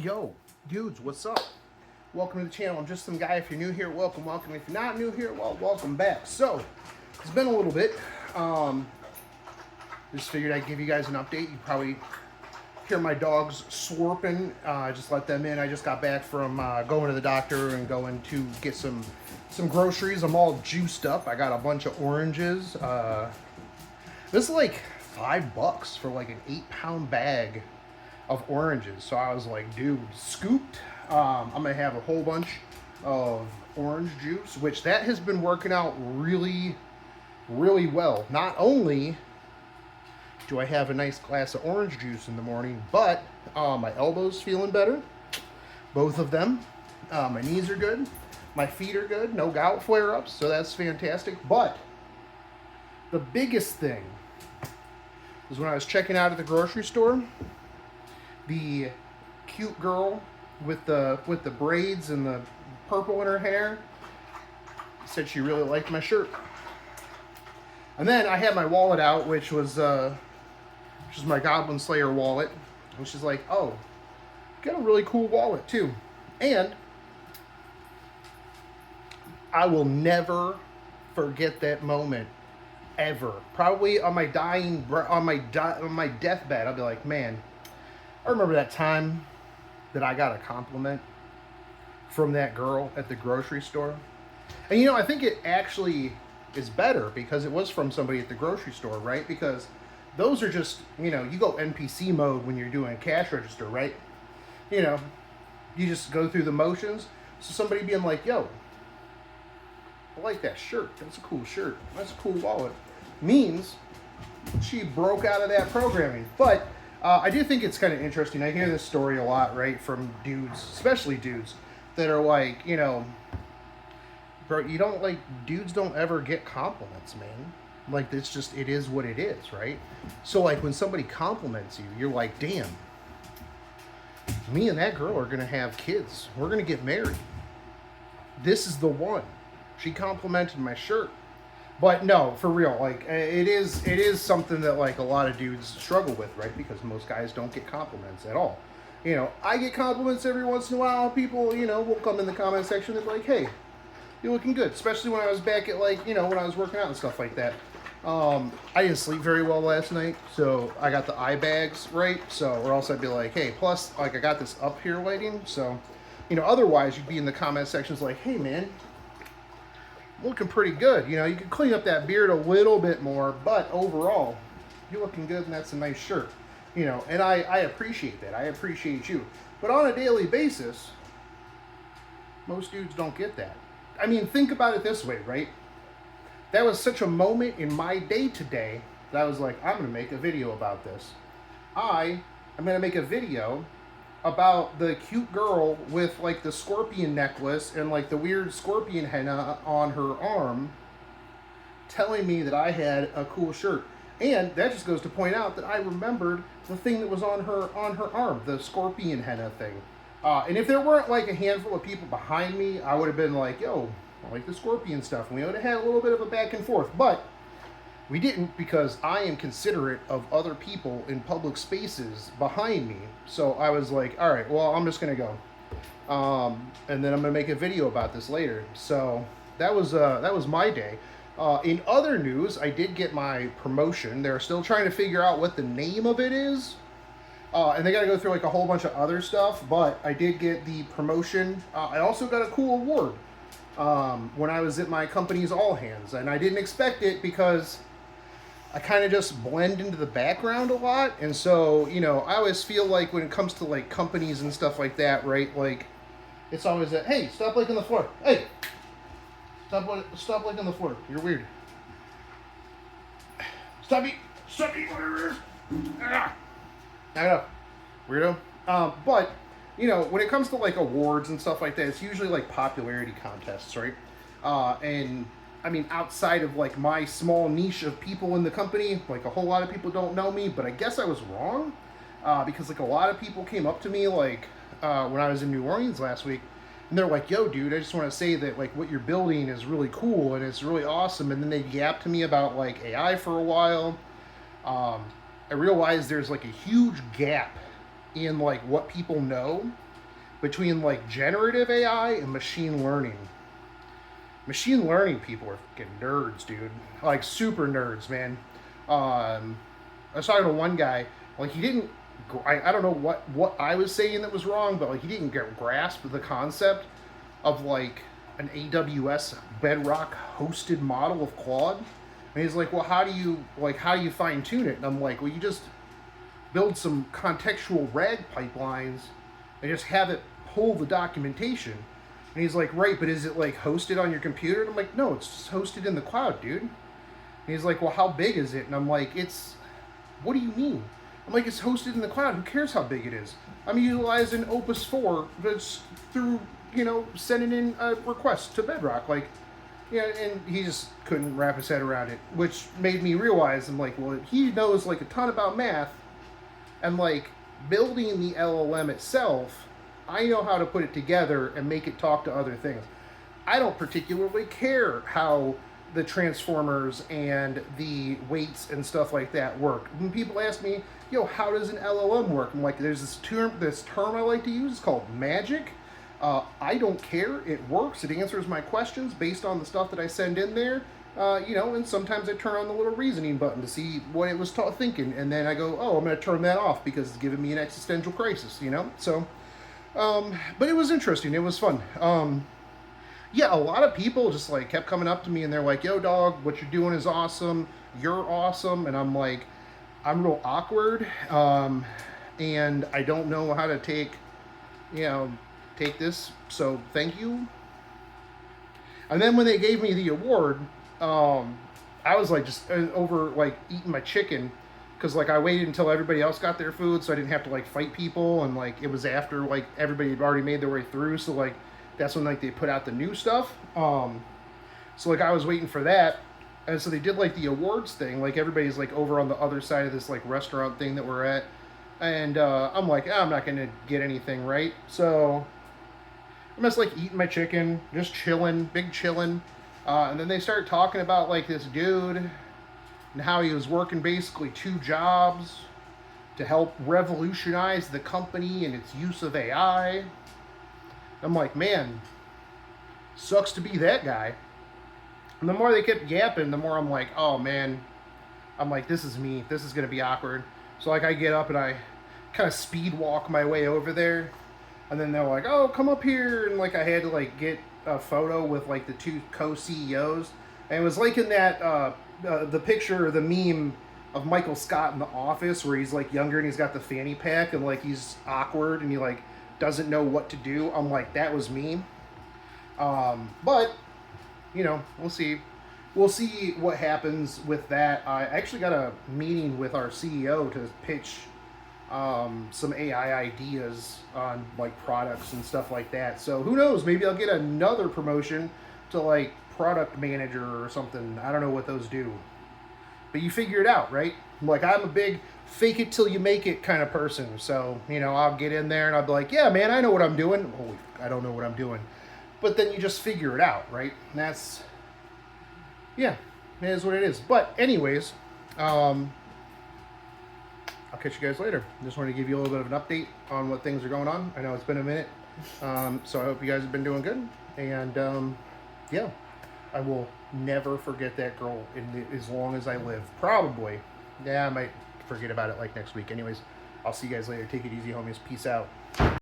Yo, dudes, what's up? Welcome to the channel. I'm just some guy. If you're new here, welcome. If you're not new here, well, welcome back. So, it's been a little bit. Just figured I'd give you guys an update. You probably hear my dogs slurping. Just let them in. I just got back from going to the doctor and going to get some groceries. I'm all juiced up. I got a bunch of oranges. This is like $5 for like an 8-pound bag of oranges. So I was like, dude, scooped. I'm gonna have a whole bunch of orange juice, which that has been working out really, really well. Not only do I have a nice glass of orange juice in the morning, but my elbows feeling better, both of them. My knees are good, my feet are good, no gout flare-ups, so that's fantastic. But the biggest thing was when I was checking out at the grocery store, the cute girl with the braids and the purple in her hair said she really liked my shirt. And then I had my wallet out, which was my Goblin Slayer wallet, and she's like, "Oh, you got a really cool wallet too." And I will never forget that moment ever. Probably on my deathbed, I'll be like, "Man, I remember that time that I got a compliment from that girl at the grocery store." And I think it actually is better because it was from somebody at the grocery store, right? Because those are just, you go NPC mode when you're doing cash register, right? You just go through the motions. So somebody being like, "Yo, I like that shirt. That's a cool shirt. That's a cool wallet," means she broke out of that programming. But I do think it's kind of interesting. I hear this story a lot, right, from dudes, especially dudes, that are like, bro, dudes don't ever get compliments, man. Like, it is what it is, right? So, like, when somebody compliments you, you're like, damn, me and that girl are going to have kids. We're going to get married. This is the one. She complimented my shirt. But no, for real, like, it is something that, like, a lot of dudes struggle with, right? Because most guys don't get compliments at all. I get compliments every once in a while. People, will come in the comment section and be like, "Hey, you're looking good." Especially when I was back at, like, when I was working out and stuff like that. I didn't sleep very well last night, so I got the eye bags, right? So, or else I'd be like, "Hey," plus, like, I got this up here lighting, so, otherwise you'd be in the comment sections like, "Hey, man, looking pretty good. You can clean up that beard a little bit more, but overall, you're looking good, and that's a nice shirt." And I appreciate that. I appreciate you. But on a daily basis, most dudes don't get that. I mean, think about it this way, right? That was such a moment in my day today that I was like, I'm going to make a video about this. I'm going to make a video about the cute girl with, like, the scorpion necklace and, like, the weird scorpion henna on her arm telling me that I had a cool shirt. And that just goes to point out that I remembered the thing that was on her arm, the scorpion henna thing. And if there weren't, like, a handful of people behind me, I would have been like, "Yo, I like the scorpion stuff." And we would have had a little bit of a back and forth. But we didn't, because I am considerate of other people in public spaces behind me. So I was like, all right, well, I'm just going to go. And then I'm going to make a video about this later. So that was my day. In other news, I did get my promotion. They're still trying to figure out what the name of it is. And they got to go through, like, a whole bunch of other stuff. But I did get the promotion. I also got a cool award when I was at my company's all hands. And I didn't expect it because I kind of just blend into the background a lot. And so, I always feel like when it comes to, like, companies and stuff like that, right, like, it's always that, "Hey, stop licking the floor. Hey, stop licking the floor. You're weird. Stop eating whatever it is. Ah. I know, weirdo." But, when it comes to, like, awards and stuff like that, it's usually, like, popularity contests, right? And I mean, outside of, like, my small niche of people in the company, like, a whole lot of people don't know me, but I guess I was wrong, because, like, a lot of people came up to me, like, when I was in New Orleans last week, and they're like, "Yo, dude, I just want to say that, like, what you're building is really cool, and it's really awesome." And then they yapped to me about, like, AI for a while. I realized there's, like, a huge gap in, like, what people know between like generative AI and machine learning. Machine learning people are fucking nerds, dude. Like super nerds, man. I was talking to one guy. Like he didn't. I don't know what I was saying that was wrong, but like he didn't grasp the concept of like an AWS Bedrock hosted model of Claude. And he's like, well, how do you fine tune it? And I'm like, well, you just build some contextual RAG pipelines and just have it pull the documentation. And he's like, right, but is it like hosted on your computer? And I'm like, no, it's just hosted in the cloud, dude. And he's like, well, how big is it? And I'm like, what do you mean? I'm like, it's hosted in the cloud. Who cares how big it is? I'm utilizing Opus 4 that's through, sending in a request to Bedrock. Like, yeah, and he just couldn't wrap his head around it, which made me realize, I'm like, well, he knows like a ton about math, and like building the LLM itself, I know how to put it together and make it talk to other things. I don't particularly care how the transformers and the weights and stuff like that work. When people ask me, how does an LLM work? I'm like, there's this term I like to use. It's called magic. I don't care. It works. It answers my questions based on the stuff that I send in there. And sometimes I turn on the little reasoning button to see what it was thinking, and then I go, oh, I'm going to turn that off because it's giving me an existential crisis. So, but it was interesting. It was fun. Yeah, a lot of people just like kept coming up to me and they're like, yo, dog, what you're doing is awesome. You're awesome. And I'm like, I'm real awkward. And I don't know how to take this. So thank you. And then when they gave me the award, I was like just over like eating my chicken because like I waited until everybody else got their food so I didn't have to like fight people. And like it was after like everybody had already made their way through. So like, that's when like they put out the new stuff. So like I was waiting for that, and so they did like the awards thing. Like everybody's like over on the other side of this like restaurant thing that we're at, and I'm like, I'm not gonna get anything, right? So I'm just like eating my chicken, just chilling, big chilling, and then they start talking about like this dude and how he was working basically 2 jobs to help revolutionize the company and its use of AI. I'm like, man, sucks to be that guy. And the more they kept yapping, the more I'm like, oh man, I'm like, this is me. This is going to be awkward. So like I get up and I kind of speed walk my way over there. And then they're like, oh, come up here. And like I had to like get a photo with like the 2 co-CEOs. And it was like in that, the picture, the meme of Michael Scott in The Office where he's like younger and he's got the fanny pack and like he's awkward and he like doesn't know what to do. I'm like, that was me. But, we'll see. We'll see what happens with that. I actually got a meeting with our CEO to pitch some AI ideas on like products and stuff like that. So who knows? Maybe I'll get another promotion to like product manager or something. I don't know what those do. But you figure it out, right? Like I'm a big fake it till you make it kind of person. So, I'll get in there and I'll be like, yeah, man, I know what I'm doing. Holy, I don't know what I'm doing. But then you just figure it out, right? And that's, yeah, it is what it is. But anyways, I'll catch you guys later. Just wanted to give you a little bit of an update on what things are going on. I know it's been a minute. So I hope you guys have been doing good. And yeah, I will never forget that girl as long as I live. Probably. Yeah, I might forget about it like next week. Anyways, I'll see you guys later. Take it easy, homies. Peace out.